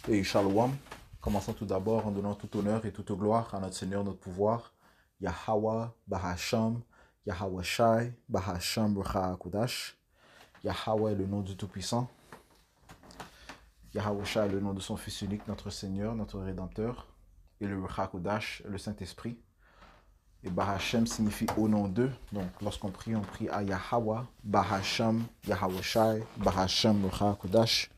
Et Shalom, commençons tout d'abord en donnant tout honneur et toute gloire à notre Seigneur, notre pouvoir, Yahweh, Bahasham, Yahweh Shai, Bahasham, Rucha Kudash, Yahweh, le nom du Tout-Puissant, Yahweh Shai, le nom de son Fils unique, notre Seigneur, notre Rédempteur, et le Rucha Kudash, le Saint-Esprit. Et Bahashem signifie au nom d'eux. Donc, lorsqu'on prie à Yahweh, Bahasham, Yahweh Shai, Bahasham, Rucha Kudash.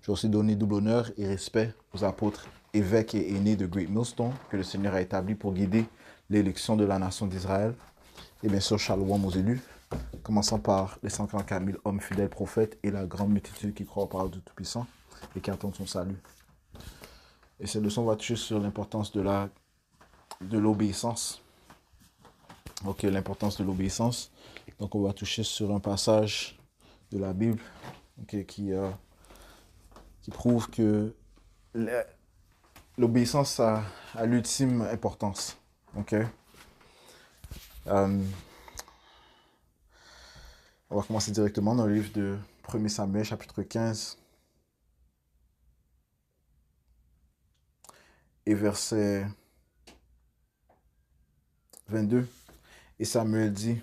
Je vais aussi donner double honneur et respect aux apôtres, évêques et aînés de Great Millstone que le Seigneur a établi pour guider l'élection de la nation d'Israël. Et bien sûr, shalom aux élus, commençant par les 144 000 hommes fidèles prophètes et la grande multitude qui croit au parole du Tout-Puissant et qui attendent son salut. Et cette leçon va toucher sur l'importance de l'obéissance. Ok, l'importance de l'obéissance. Donc, on va toucher sur un passage de la Bible qui prouve que l'obéissance a l'ultime importance. Ok. On va commencer directement dans le livre de 1 Samuel, chapitre 15, et verset 22. Et Samuel dit,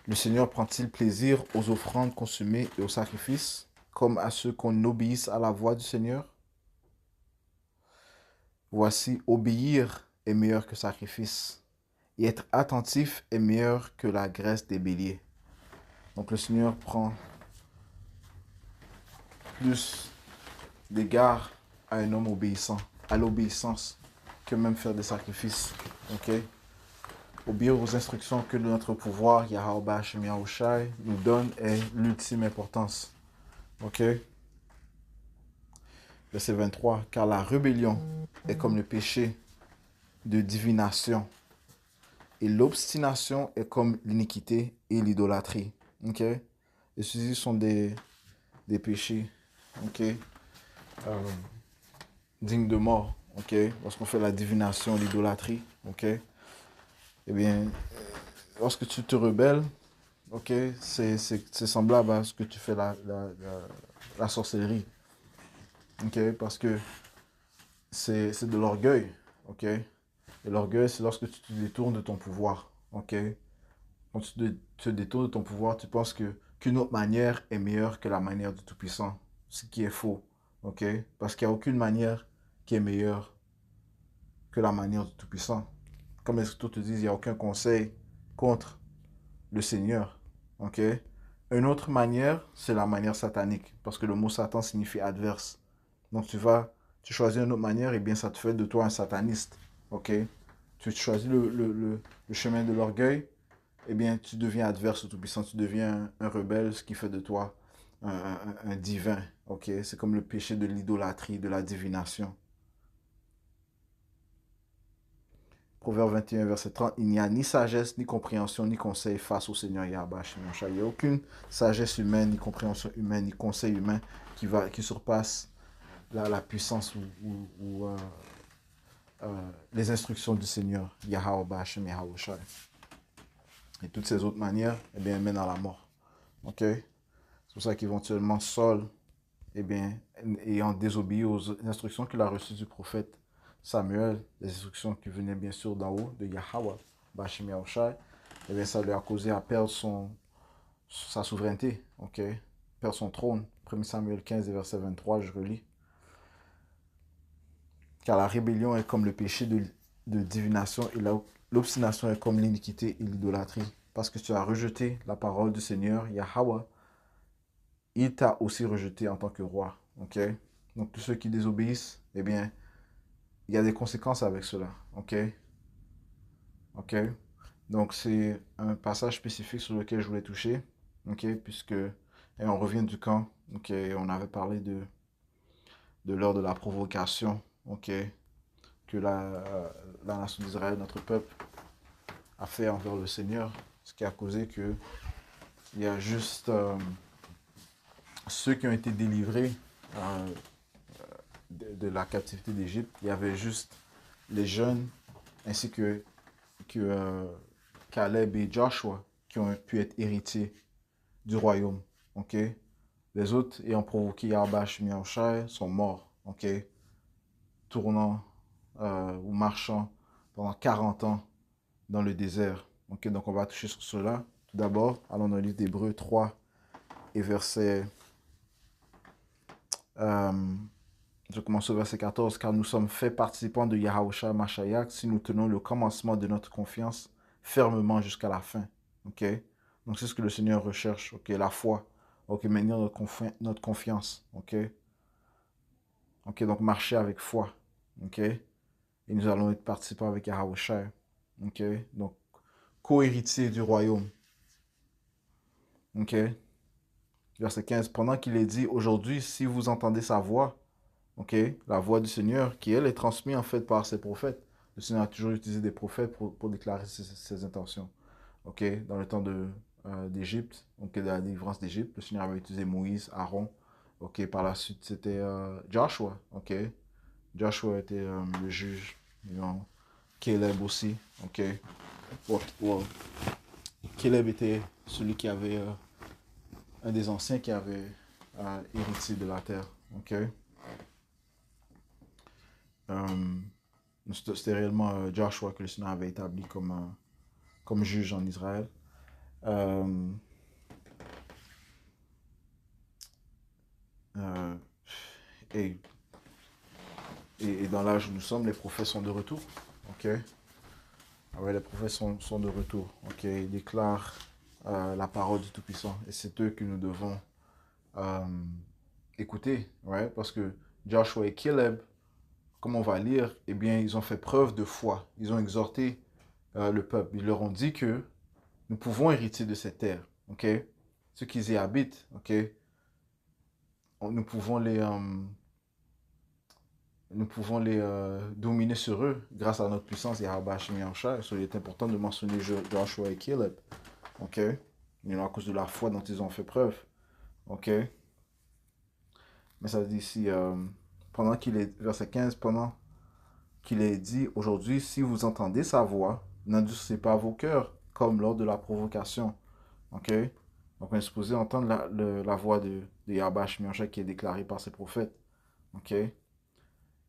le Seigneur prend-il plaisir aux offrandes consumées et aux sacrifices, comme à ceux qu'on obéisse à la voix du Seigneur? Voici, obéir est meilleur que sacrifice, et être attentif est meilleur que la graisse des béliers. Donc le Seigneur prend plus d'égard à un homme obéissant, à l'obéissance, que même faire des sacrifices. Ok? Obéir aux instructions que notre pouvoir, Yahweh Hashem Yahushai, nous donne est l'ultime importance. Ok? Verset 23. Car la rébellion est comme le péché de divination, et l'obstination est comme l'iniquité et l'idolâtrie. Ok? Et ceux-ci sont des péchés. Ok? Dignes de mort. Ok? Lorsqu'on fait la divination, l'idolâtrie. Ok? Eh bien, lorsque tu te rebelles, ok, c'est semblable à ce que tu fais la sorcellerie. Ok? Parce que c'est de l'orgueil. Ok? Et l'orgueil, c'est lorsque tu te détournes de ton pouvoir. Ok? Quand tu te détournes de ton pouvoir, tu penses qu'une autre manière est meilleure que la manière du Tout-Puissant. Ce qui est faux. Ok? Parce qu'il n'y a aucune manière qui est meilleure que la manière du Tout-Puissant. Comme les Écritures te disent, il n'y a aucun conseil contre le Seigneur. Ok? Une autre manière, c'est la manière satanique. Parce que le mot Satan signifie adverse. Donc tu choisis une autre manière, et bien ça te fait de toi un sataniste. Ok? Tu choisis le chemin de l'orgueil, et bien tu deviens adverse au Tout-Puissant. Tu deviens un rebelle, ce qui fait de toi un divin. Ok? C'est comme le péché de l'idolâtrie, de la divination. Proverbe 21, verset 30, il n'y a ni sagesse, ni compréhension, ni conseil face au Seigneur Yahweh. Il n'y a aucune sagesse humaine, ni compréhension humaine, ni conseil humain qui surpasse la puissance ou les instructions du Seigneur Yahweh Hashem Yahweh Shai. Et toutes ces autres manières, eh bien, mènent à la mort. Ok? C'est pour ça qu'éventuellement Saul, eh bien, ayant désobéi aux instructions qu'il a reçues du prophète Samuel, les instructions qui venaient bien sûr d'en haut, de Yahweh, Bashim Yahushai, eh bien, ça lui a causé à perdre sa souveraineté, ok? Perdre son trône. 1 Samuel 15, verset 23, je relis. Car la rébellion est comme le péché de divination et l'obstination est comme l'iniquité et l'idolâtrie. Parce que tu as rejeté la parole du Seigneur, Yahweh, il t'a aussi rejeté en tant que roi. Ok? Donc tous ceux qui désobéissent, eh bien, il y a des conséquences avec cela. Ok? Ok? Donc c'est un passage spécifique sur lequel je voulais toucher. Ok? Puisque, et on revient du camp. Ok? On avait parlé de l'heure de la provocation. Ok? Que la nation d'Israël, notre peuple, a fait envers le Seigneur. Ce qui a causé que il y a juste ceux qui ont été délivrés de la captivité d'Égypte. Il y avait juste les jeunes ainsi que Caleb et Joshua qui ont pu être héritiers du royaume. Ok? Les autres ayant provoqué Yahweh Shai sont morts, ok? Tournant ou marchant pendant 40 ans dans le désert. Ok, donc on va toucher sur cela. Tout d'abord, allons dans le livre d'Hébreux 3 et verset... je commence au verset 14. Car nous sommes faits participants de Yahushua Mashiach si nous tenons le commencement de notre confiance fermement jusqu'à la fin. Ok, donc c'est ce que le Seigneur recherche. Ok, la foi. Ok, maintenir notre confiance. Ok, ok, donc marcher avec foi. Ok, et nous allons être participants avec Yahushua. Ok, donc co-héritier du royaume. Ok, verset 15. Pendant qu'il est dit aujourd'hui, si vous entendez sa voix, ok, la voix du Seigneur, qui elle est transmise en fait par ses prophètes. Le Seigneur a toujours utilisé des prophètes pour déclarer ses intentions. Ok, dans le temps d'Égypte, donc de la délivrance d'Égypte, le Seigneur avait utilisé Moïse, Aaron. Ok, par la suite c'était Joshua. Ok, Joshua était le juge. You know. Caleb aussi. Ok, well, Caleb était celui qui avait un des anciens qui avait hérité de la terre. Ok. C'était réellement Joshua que le Seigneur avait établi comme juge en Israël. Euh, euh, et, et dans l'âge où nous sommes, les prophètes sont de retour. Ok. Ah ouais, les prophètes sont de retour. Ok. Ils déclarent la parole du Tout-Puissant. Et c'est eux que nous devons euh, écouter. Ouais, parce que Joshua et Caleb, comme on va lire, eh bien, ils ont fait preuve de foi. Ils ont exhorté le peuple. Ils leur ont dit que nous pouvons hériter de cette terre. Ok. Ceux qui y habitent, ok, nous pouvons dominer sur eux grâce à notre puissance et à Hashim Yahushua. Il est important de mentionner Joshua et Caleb, ok, à cause de la foi dont ils ont fait preuve, ok. Mais ça dit ici, pendant qu'il est, verset 15, pendant qu'il est dit, aujourd'hui, si vous entendez sa voix, n'endurcissez pas vos cœurs, comme lors de la provocation, ok. Donc on est supposé entendre la voix de Yahweh Shemiyahu qui est déclarée par ses prophètes, ok.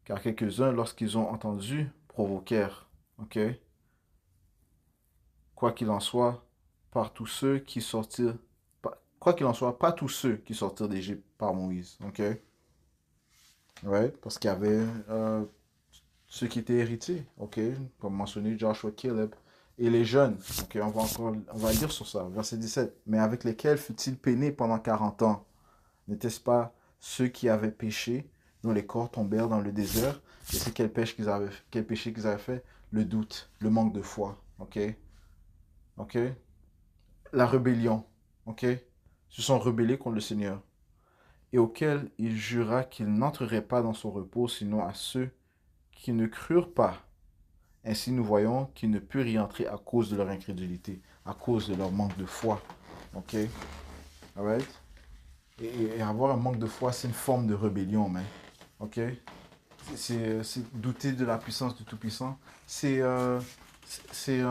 Car quelques-uns, lorsqu'ils ont entendu, provoquèrent. Ok. Quoi qu'il en soit, par tous ceux qui sortirent. Quoi qu'il en soit, pas tous ceux qui sortirent d'Égypte par Moïse. Ok. Ouais, parce qu'il y avait ceux qui étaient héritiers. Ok. Comme mentionné, Joshua, Caleb. Et les jeunes. Ok, on va lire sur ça. Verset 17. Mais avec lesquels fut-il peiné pendant 40 ans? N'était-ce pas ceux qui avaient péché, dont les corps tombèrent dans le désert? Et c'est quel péché qu'ils avaient fait? Le doute, le manque de foi. Ok? Ok? La rébellion. Ok? Ils se sont rebellés contre le Seigneur. Et auquel il jura qu'ils n'entreraient pas dans son repos, sinon à ceux qui ne crurent pas. Ainsi, nous voyons qu'ils ne purent y entrer à cause de leur incrédulité, à cause de leur manque de foi. Ok? Alright? Et avoir un manque de foi, c'est une forme de rébellion, man. Ok? C'est douter de la puissance du Tout-Puissant. C'est c'est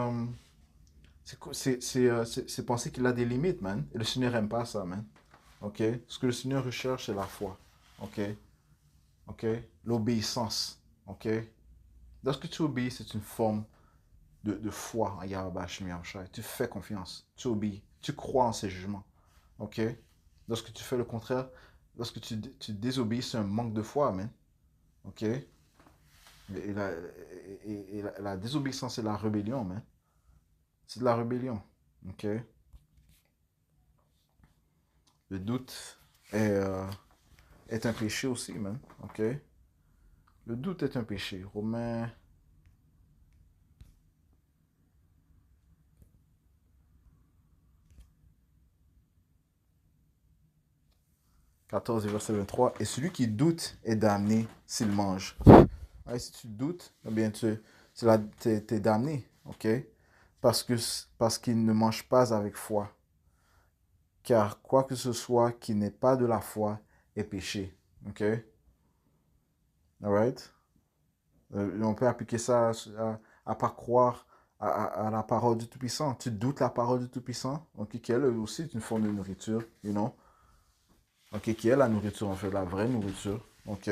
penser qu'il a des limites, man. Et le Seigneur n'aime pas ça, man. Ok? Ce que le Seigneur recherche, c'est la foi. Ok? Ok? L'obéissance. Ok? Lorsque tu obéis, c'est une forme de foi en Yahweh Shemiyahu. Tu fais confiance. Tu obéis. Tu crois en ses jugements. Ok? Lorsque tu fais le contraire, lorsque tu désobéis, c'est un manque de foi, man. Ok? Et la désobéissance et la rébellion, man. C'est de la rébellion. Ok? Le doute est un péché aussi, man. Ok? Le doute est un péché. Romains 14 verset 23. Et celui qui doute est damné s'il mange. Ouais, si tu doutes, eh bien, t'es damné. Ok? Parce qu'il ne mange pas avec foi. Car quoi que ce soit qui n'est pas de la foi est péché. Ok? Alright? On peut appliquer ça à pas croire à la parole du Tout-Puissant. Tu doutes la parole du Tout-Puissant, donc qui elle aussi est une forme de nourriture, you know. ok, qui est la nourriture, en fait, la vraie nourriture, ok,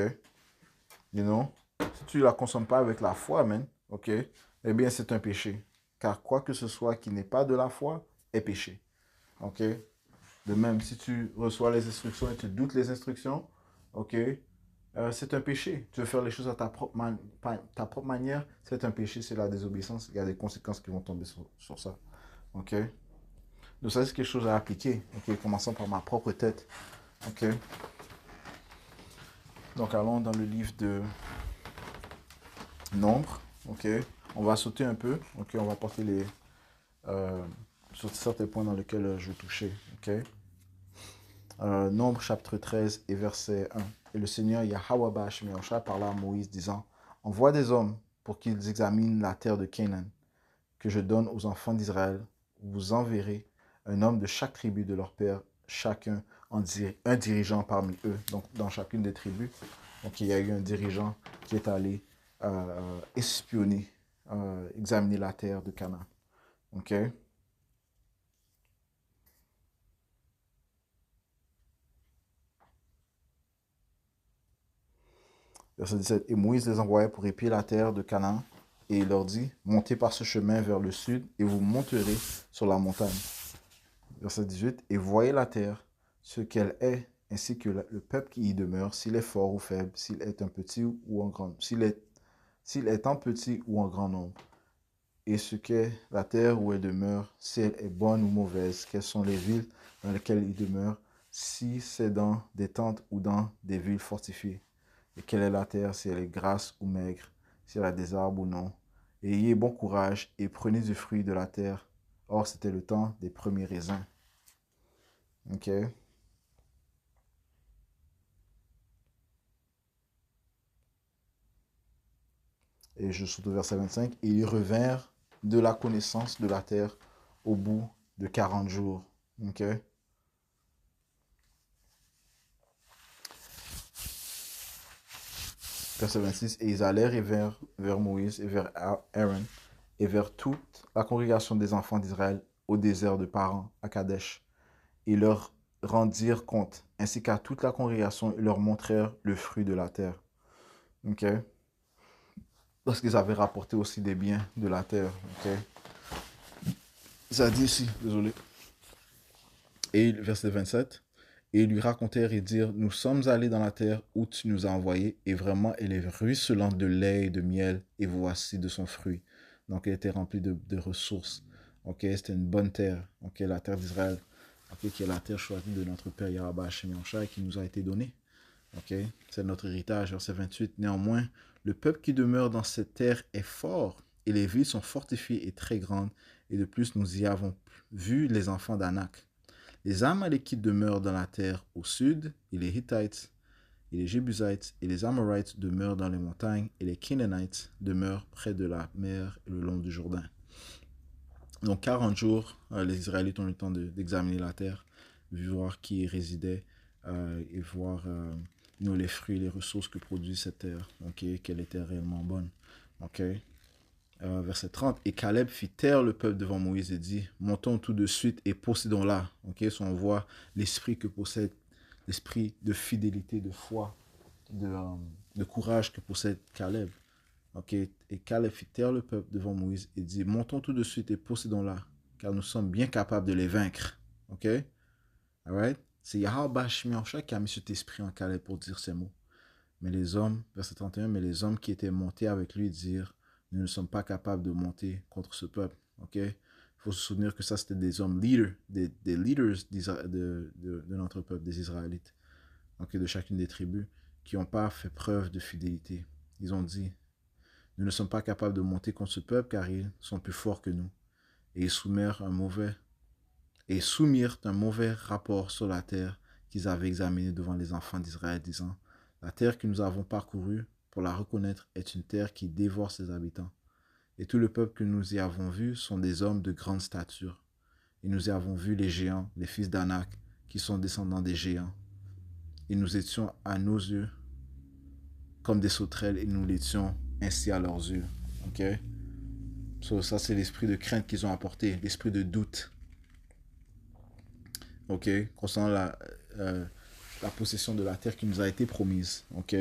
you know, si tu la consommes pas avec la foi, man, ok, eh bien, c'est un péché. Car quoi que ce soit qui n'est pas de la foi est péché, ok. De même, si tu reçois les instructions et tu doutes les instructions, ok, c'est un péché. Tu veux faire les choses à ta propre manière, c'est un péché, c'est la désobéissance. Il y a des conséquences qui vont tomber sur ça. Ok? Donc ça, c'est quelque chose à appliquer. Ok? Commençons par ma propre tête. Ok? Donc allons dans le livre de Nombre. Ok? On va sauter un peu. Ok? On va porter les euh, sur certains points dans lesquels je vais toucher. Ok? Nombre chapitre 13 et verset 1. Et le Seigneur Yahweh Ba'ashmi parla à Moïse disant, envoie des hommes pour qu'ils examinent la terre de Canaan, que je donne aux enfants d'Israël. Vous enverrez un homme de chaque tribu de leur père, chacun un dirigeant parmi eux. Donc dans chacune des tribus, donc il y a eu un dirigeant qui est allé espionner, examiner la terre de Canaan. Ok? Verset 17. Et Moïse les envoya pour épier la terre de Canaan, et il leur dit, montez par ce chemin vers le sud, et vous monterez sur la montagne. Verset 18. Et voyez la terre, ce qu'elle est, ainsi que le peuple qui y demeure, s'il est fort ou faible, s'il est un petit ou en grand, s'il est en petit ou en grand nombre, et ce qu'est la terre où elle demeure, si elle est bonne ou mauvaise, quelles sont les villes dans lesquelles il demeure, si c'est dans des tentes ou dans des villes fortifiées. Et quelle est la terre, si elle est grasse ou maigre, si elle a des arbres ou non. Et ayez bon courage et prenez du fruit de la terre. Or, c'était le temps des premiers raisins. Ok? Et je saute au verset 25. Et ils revinrent de la connaissance de la terre au bout de 40 jours. Ok? Verset 26. Et ils allèrent et vers Moïse et vers Aaron et vers toute la congrégation des enfants d'Israël au désert de Paran, à Kadesh. Et leur rendirent compte, ainsi qu'à toute la congrégation, ils leur montrèrent le fruit de la terre. Ok? Parce qu'ils avaient rapporté aussi des biens de la terre. Ok? Ça dit ici, désolé. Et verset 27. Et ils lui racontèrent et dirent, nous sommes allés dans la terre où tu nous as envoyés, et vraiment elle est ruisselante de lait et de miel, et voici de son fruit. Donc elle était remplie de ressources. Ok, c'était une bonne terre. Ok, la terre d'Israël. Ok, qui est la terre choisie de notre Père Yahweh Hashem Yahushua et qui nous a été donnée. Ok, c'est notre héritage. Verset 28. Néanmoins, le peuple qui demeure dans cette terre est fort, et les villes sont fortifiées et très grandes. Et de plus, nous y avons vu les enfants d'Anak. Les Amalékites demeurent dans la terre au sud, et les Hittites, et les Jébusites, et les Amorites demeurent dans les montagnes, et les Canaanites demeurent près de la mer et le long du Jourdain. Donc 40 jours, les Israélites ont eu le temps d'examiner la terre, voir qui y résidait, et voir les fruits et les ressources que produit cette terre, okay, qu'elle était réellement bonne. Okay. Verset 30. Et Caleb fit taire le peuple devant Moïse et dit, montons tout de suite et possédons-la. Okay. So on voit l'esprit que possède, l'esprit de fidélité, de foi, de courage que possède Caleb. Okay. Et Caleb fit taire le peuple devant Moïse et dit, montons tout de suite et possédons-la, car nous sommes bien capables de les vaincre. Ok? Alright? C'est Yahweh Shemiansha qui a mis cet esprit en Caleb pour dire ces mots. Mais les hommes, verset 31, mais les hommes qui étaient montés avec lui dirent, nous ne sommes pas capables de monter contre ce peuple. Ok? Il faut se souvenir que ça, c'était des hommes leaders, des leaders de notre peuple, des Israélites, okay, de chacune des tribus, qui n'ont pas fait preuve de fidélité. Ils ont dit, nous ne sommes pas capables de monter contre ce peuple car ils sont plus forts que nous. Et ils soumirent un mauvais rapport sur la terre qu'ils avaient examinée devant les enfants d'Israël, disant, la terre que nous avons parcourue pour la reconnaître est une terre qui dévore ses habitants. Et tout le peuple que nous y avons vu sont des hommes de grande stature. Et nous y avons vu les géants, les fils d'Anak, qui sont descendants des géants. Et nous étions à nos yeux comme des sauterelles et nous l'étions ainsi à leurs yeux. Ok? So, ça, c'est l'esprit de crainte qu'ils ont apporté, l'esprit de doute. Ok? Concernant la possession de la terre qui nous a été promise. OK?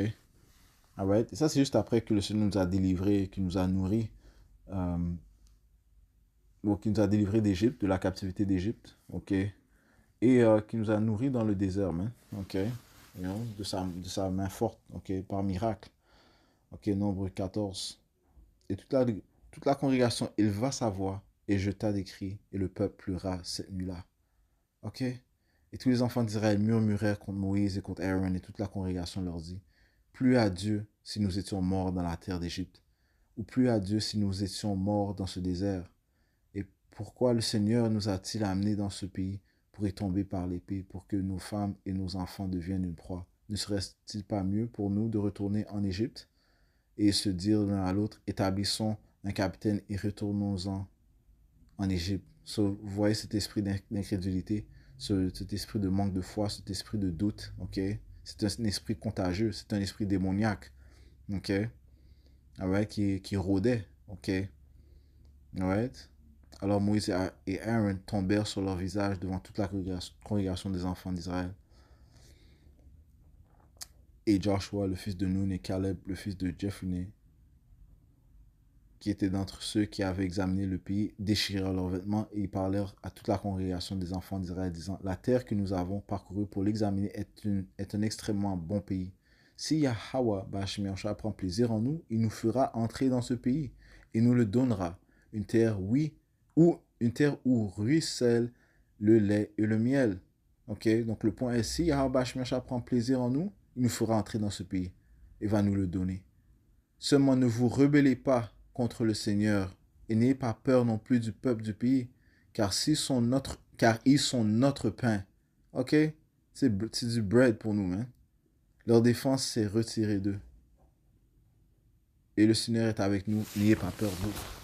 Alright? Et ça, c'est juste après que le Seigneur nous a délivrés, qui nous a nourris, qui nous a délivrés d'Égypte, de la captivité d'Égypte. OK? Et qui nous a nourris dans le désert, man. OK? De sa main forte, OK? Par miracle. OK? Nombre 14. Et toute la congrégation éleva sa voix et jeta des cris, et le peuple pleura cette nuit-là. OK? Et tous les enfants d'Israël murmurèrent contre Moïse et contre Aaron, et toute la congrégation leur dit, plus à Dieu si nous étions morts dans la terre d'Égypte, ou plus à Dieu si nous étions morts dans ce désert. Et pourquoi le Seigneur nous a-t-il amenés dans ce pays pour y tomber par l'épée, pour que nos femmes et nos enfants deviennent une proie? Ne serait-il pas mieux pour nous de retourner en Égypte et se dire l'un à l'autre, établissons un capitaine et retournons-en en Égypte? So, vous voyez cet esprit d'incrédulité, cet esprit de manque de foi, cet esprit de doute, ok? C'est un esprit contagieux, c'est un esprit démoniaque, ok? Alright, qui rôdait, ok? Alright? Alors Moïse et Aaron tombèrent sur leur visage devant toute la congrégation des enfants d'Israël. Et Joshua, le fils de Nun, et Caleb, le fils de Jephunneh, qui étaient d'entre ceux qui avaient examiné le pays, déchirèrent leurs vêtements et ils parlèrent à toute la congrégation des enfants d'Israël, disant, la terre que nous avons parcourue pour l'examiner est un extrêmement bon pays. Si Yahweh Bashmiasha prend plaisir en nous, il nous fera entrer dans ce pays et nous le donnera, une terre, oui, ou une terre où ruisselle le lait et le miel. Ok, donc le point est, si Yahweh Bashmiasha prend plaisir en nous, il nous fera entrer dans ce pays et va nous le donner. Seulement ne vous rebellez pas contre le Seigneur et n'ayez pas peur non plus du peuple du pays, car ils sont notre pain. Ok? C'est du bread pour nous, hein? Leur défense s'est retirée d'eux. Et le Seigneur est avec nous, n'ayez pas peur d'eux.